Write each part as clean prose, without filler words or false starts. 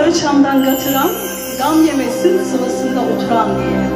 Sarıçam'dan gatıran, gam yemesin sıvasında oturan diye.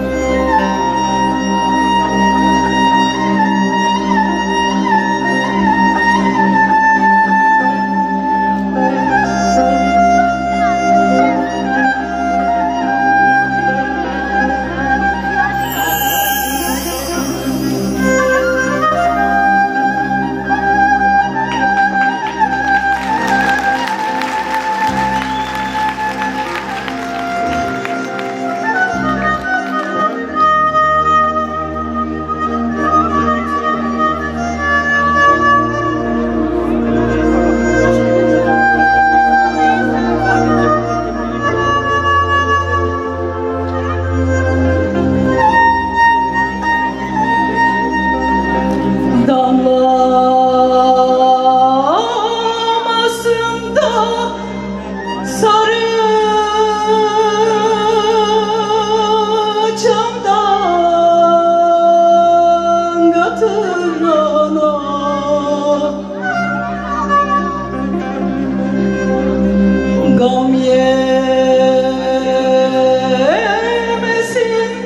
Gam yemesin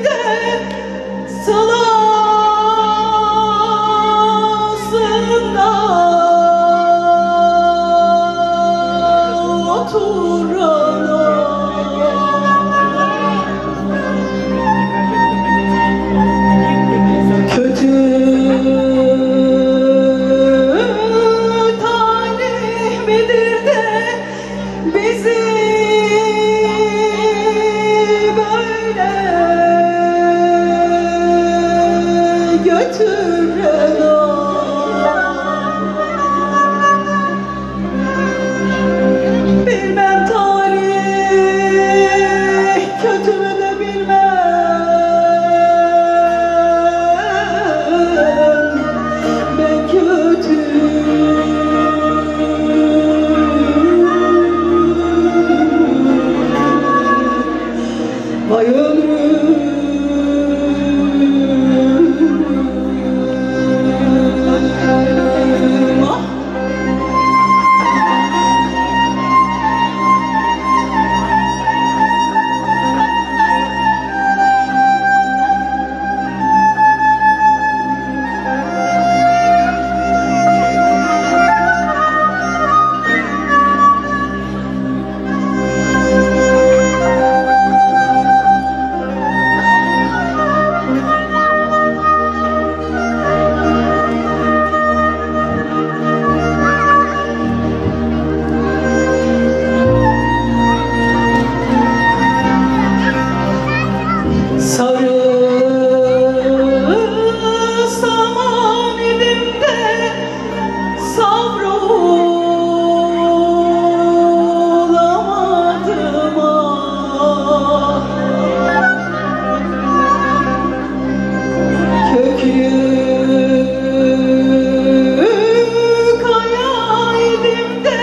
de salasında oturana. Kötü talih midir de bizi böyle götüren. Bilmem talih kötü mü de bilmem, ben kötü. Vay ömrüm, ah. Sarılsam elimde savrulamadım ah. Köklü kaya elimde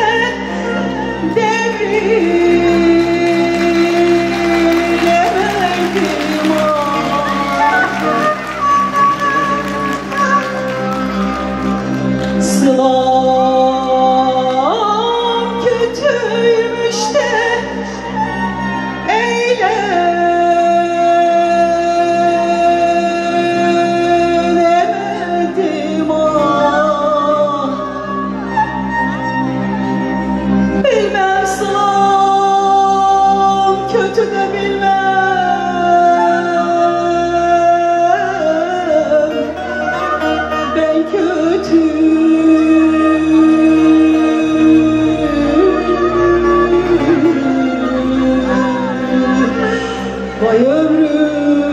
devrilemedim ah. Sılam kötüymüş de eğlenemedim ah. Bilmem sılam kötü de bilmem, ben kötü. Vay ömrüm.